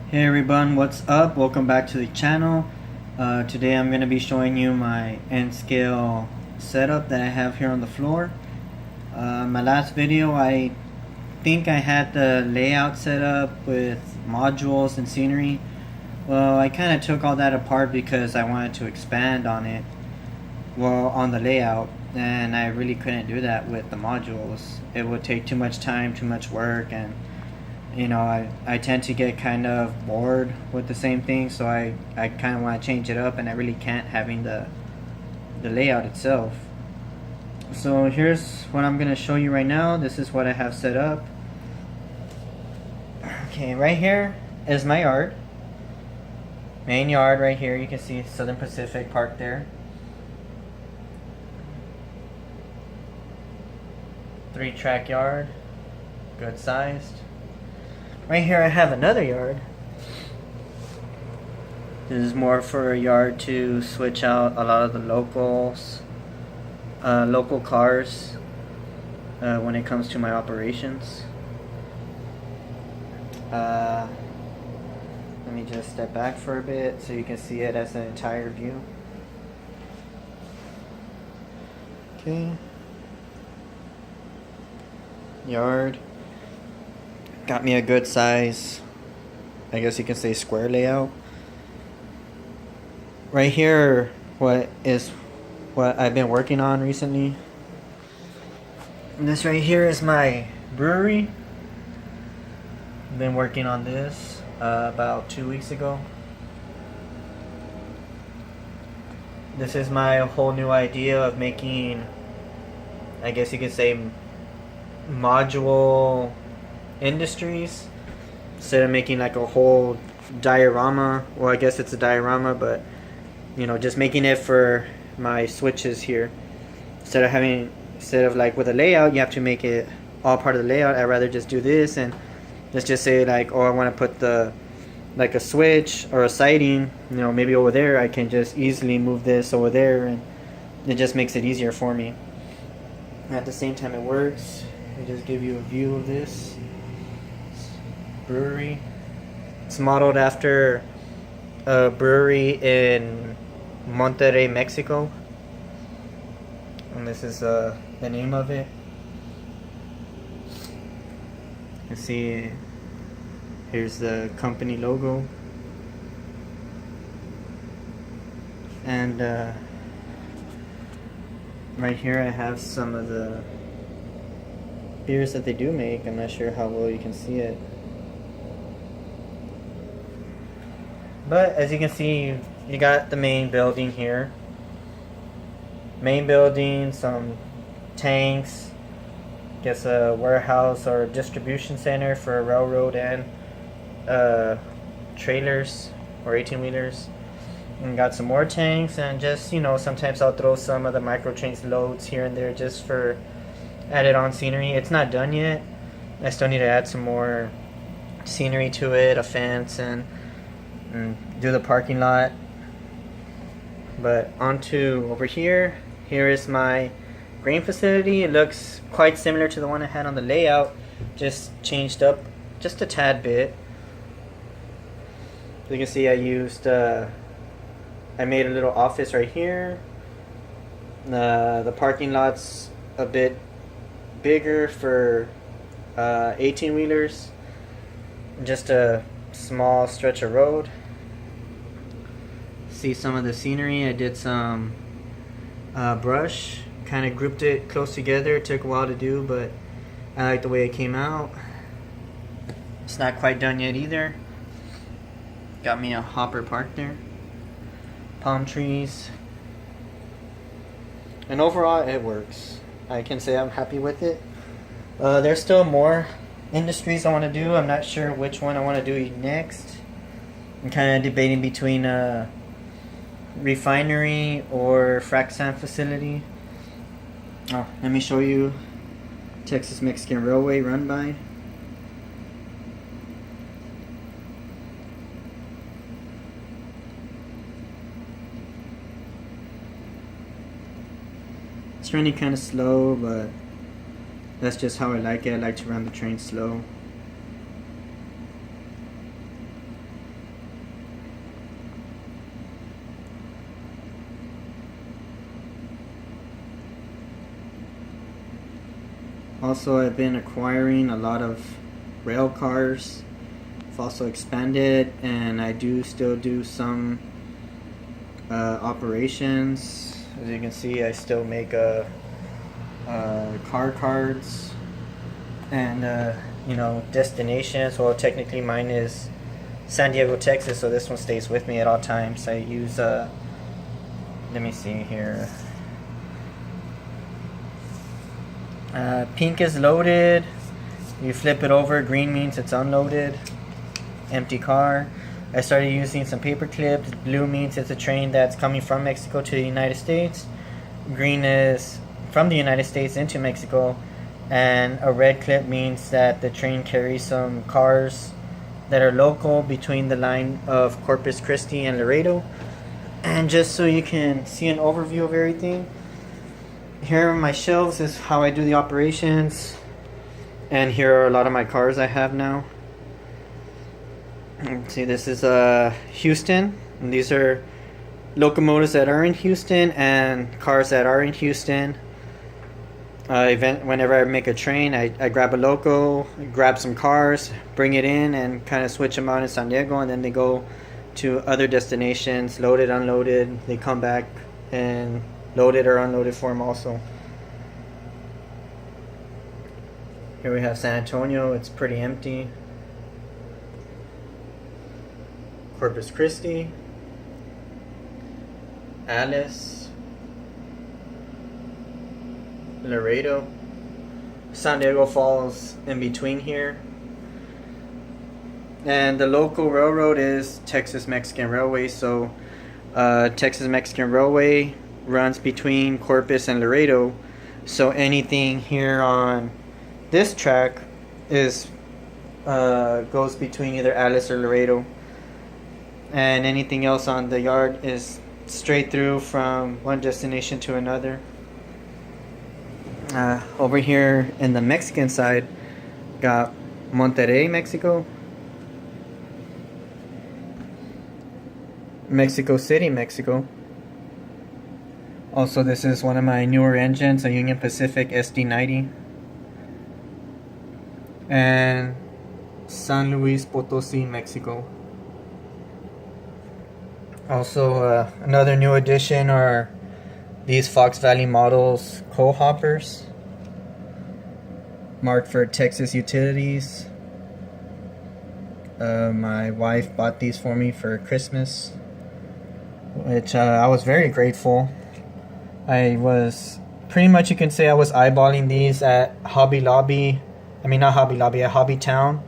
Hey everyone, what's up? Welcome back to the channel. Today I'm going to be showing you my N-Scale setup that I have here on the floor. My last video I think I had the layout set up with modules and scenery. Well, I kind of took all that apart because I wanted to expand on it, on the layout, and I really couldn't do that with the modules. It would take too much time, too much work, and I tend to get kind of bored with the same thing, so I kind of want to change it up, and I really can't having the layout itself. So here's what I'm going to show you right now. This is what I have set up. Okay, right here is my yard. Main yard right here. You can see Southern Pacific Park there. 3-track yard. Good sized. Right here I have another yard. This is more for a yard to switch out a lot of the local cars when it comes to my operations. Let me just step back for a bit so you can see it as an entire view. Okay. Yard. Got me a good size, I guess you can say, square layout. Right here, what I've been working on recently. And this right here is my brewery. I've been working on this about 2 weeks ago. This is my whole new idea of making, I guess you could say, module industries, instead of making like a whole diorama. Well, I guess it's a diorama, but just making it for my switches here. Instead of like with a layout you have to make it all part of the layout, I'd rather just do this, and let's just say like, oh, I want to put like a switch or a siding, maybe over there. I can just easily move this over there, and it just makes it easier for me. At the same time it works. Let me just give you a view of this brewery. It's modeled after a brewery in Monterrey, Mexico, and this is the name of it. You can see here's the company logo, and right here I have some of the beers that they do make. I'm not sure how well you can see it, but as you can see, you got the main building here. Main building, some tanks, I guess a warehouse or a distribution center for a railroad and trailers or 18-wheelers. And got some more tanks, and just sometimes I'll throw some of the micro trains loads here and there just for added on scenery. It's not done yet. I still need to add some more scenery to it, a fence, and do the parking lot. But onto over here. Here is my grain facility. It looks quite similar to the one I had on the layout, just changed up just a tad bit. You can see I made a little office right here. The parking lot's a bit bigger for 18-wheelers. Just a small stretch of road. See some of the scenery. I did some brush, kind of grouped it close together. It took a while to do, but I like the way it came out. It's not quite done yet either. Got me a hopper park there. Palm trees. And overall it works. I can say I'm happy with it. There's still more industries I want to do. I'm not sure which one I want to do next. I'm kind of debating between a refinery or frac sand facility. Oh, let me show you Texas Mexican Railway run by. It's running kind of slow, but that's just how I like it. I like to run the train slow. Also, I've been acquiring a lot of rail cars. I've also expanded, and I do still do some operations. As you can see, I still make car cards and destinations. Well, technically mine is San Diego, Texas, so this one stays with me at all times. I use let me see here. Pink is loaded. You flip it over, green means it's unloaded. Empty car. I started using some paper clips. Blue means it's a train that's coming from Mexico to the United States. Green is from the United States into Mexico. And a red clip means that the train carries some cars that are local between the line of Corpus Christi and Laredo. And just so you can see an overview of everything, here on my shelves is how I do the operations, and here are a lot of my cars I have now. See, this is Houston, and these are locomotives that are in Houston and cars that are in Houston. Whenever I make a train, I grab a loco, grab some cars, bring it in, and kind of switch them out in San Diego, and then they go to other destinations, loaded, unloaded. They come back and loaded or unloaded for them also. Here we have San Antonio. It's pretty empty. Corpus Christi, Alice, Laredo. San Diego falls in between here. And the local railroad is Texas Mexican Railway. So Texas Mexican Railway runs between Corpus and Laredo. So anything here on this track is goes between either Alice or Laredo. And anything else on the yard is straight through from one destination to another. Over here in the Mexican side, got Monterrey, Mexico, Mexico City, Mexico. Also, this is one of my newer engines, a Union Pacific SD90. And San Luis Potosí, Mexico. Also, another new addition are these Fox Valley Models coal hoppers, marked for Texas Utilities. My wife bought these for me for Christmas, which I was very grateful. I was pretty much, you can say, I was eyeballing these at Hobby Lobby. I mean, not Hobby Lobby, at Hobby Town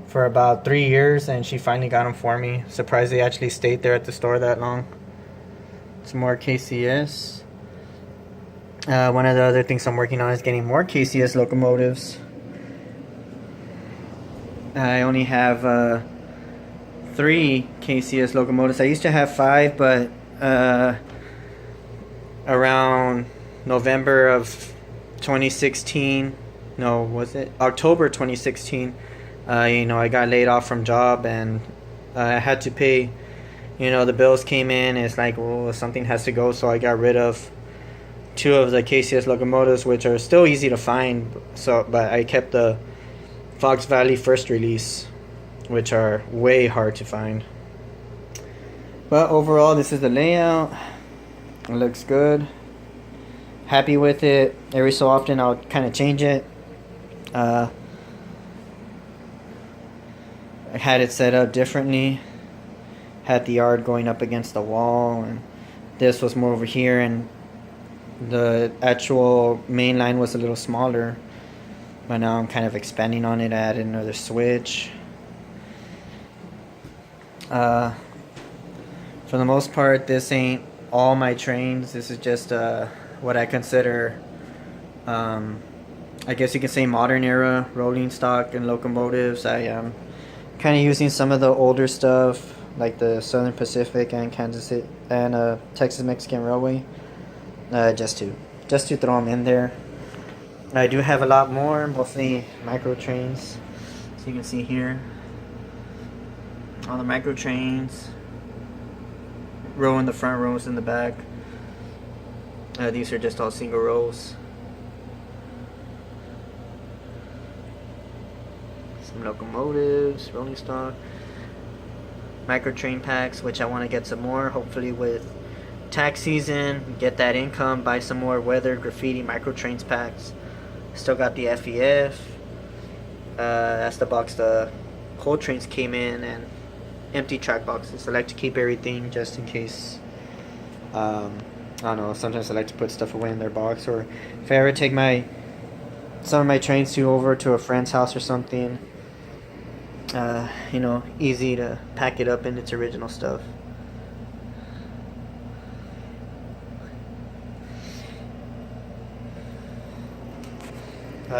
for about 3 years, and she finally got them for me. Surprised they actually stayed there at the store that long. Some more KCS. One of the other things I'm working on is getting more KCS locomotives. I only have 3 KCS locomotives. I used to have 5, but around November of 2016, no, was it October 2016, I got laid off from job, and I had to pay, the bills came in, and it's like, well, something has to go, so I got rid of 2 of the KCS locomotives, which are still easy to find, but I kept the Fox Valley first release, which are way hard to find. But overall, this is the layout. It looks good. Happy with it. Every so often I'll kind of change it. I had it set up differently. Had the yard going up against the wall, and this was more over here, and the actual main line was a little smaller. But now I'm kind of expanding on it. I added another switch. For the most part, this ain't all my trains. This is just what I consider, I guess you could say, modern era rolling stock and locomotives. I am kind of using some of the older stuff, like the Southern Pacific and Kansas City and Texas Mexican Railway, just to throw them in there. I do have a lot more, mostly micro trains. So you can see here, all the micro trains. Row in the front, rows in the back. These are just all single rows. some locomotives, rolling stock, micro train packs, which I want to get some more, hopefully with tax season, get that income, buy some more weathered graffiti micro trains packs. Still got the FEF. That's the box the coal trains came in, and empty track boxes. I like to keep everything just in case. I don't know, sometimes I like to put stuff away in their box, or if I ever take some of my trains over to a friend's house or something, you know, easy to pack it up in its original stuff.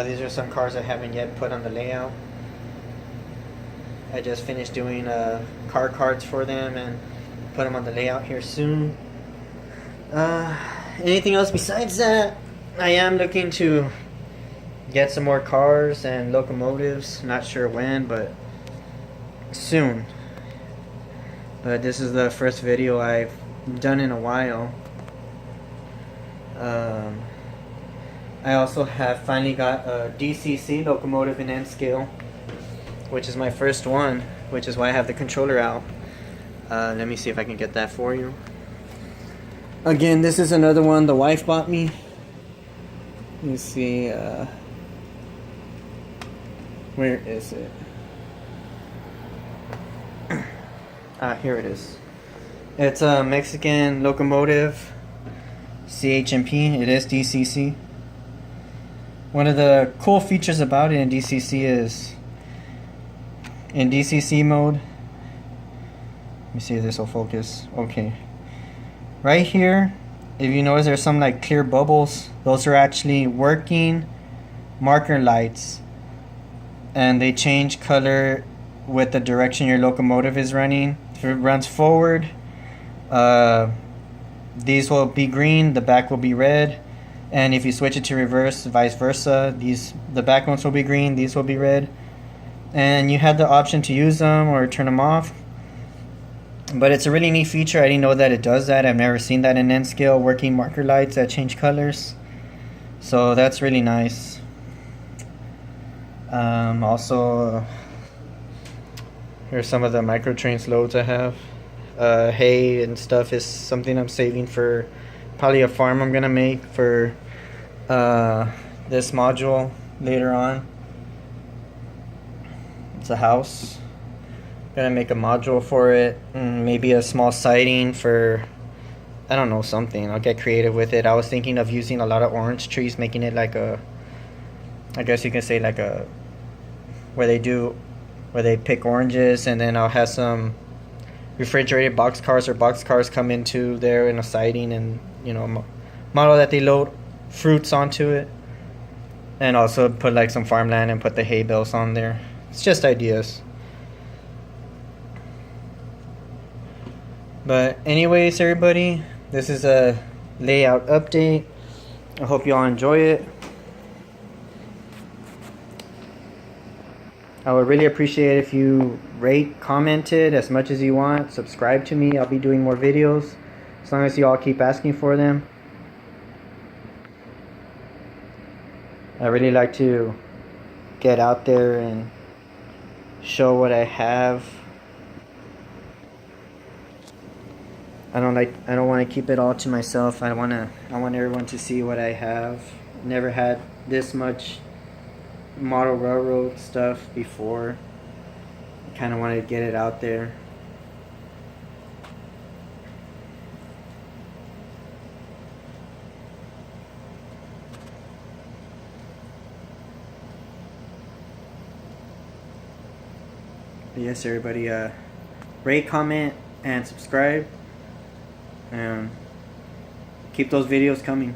These are some cars I haven't yet put on the layout. I just finished doing car cards for them and put them on the layout here soon. Anything else besides that? I am looking to get some more cars and locomotives. Not sure when, but soon. But this is the first video I've done in a while. I also have finally got a DCC locomotive in N scale, which is my first one, which is why I have the controller out. Let me see if I can get that for you. Again, this is another one the wife bought me. Let me see, where is it? Here it is. It's a Mexican locomotive, CHMP. It is DCC. One of the cool features about it in DCC is, in DCC mode, let me see if this will focus. Okay. Right here, if you notice, there's some like clear bubbles. Those are actually working marker lights, and they change color with the direction your locomotive is running. If it runs forward, these will be green, the back will be red. And if you switch it to reverse, vice versa, the back ones will be green, these will be red. And you have the option to use them or turn them off. But it's a really neat feature. I didn't know that it does that. I've never seen that in N scale, working marker lights that change colors. So that's really nice. Also, here's some of the micro trains loads I have. Hay and stuff is something I'm saving for probably a farm I'm gonna make for this module later on. It's a house. Gonna make a module for it, maybe a small siding for, I don't know, something. I'll get creative with it. I was thinking of using a lot of orange trees, making it like a, I guess you can say like a, where they pick oranges, and then I'll have some refrigerated boxcars or boxcars come into there in a siding, and you know, model that they load fruits onto it, and also put like some farmland and put the hay bales on there. It's just ideas. But anyways, everybody, this is a layout update. I hope you all enjoy it. I would really appreciate if you rate, commented as much as you want, subscribe to me. I'll be doing more videos as long as you all keep asking for them. I really like to get out there and show what I have. I don't want to keep it all to myself. I want everyone to see what I have. Never had this much model railroad stuff before. I kind of wanted to get it out there. But yes, everybody, rate, comment, and subscribe. And keep those videos coming.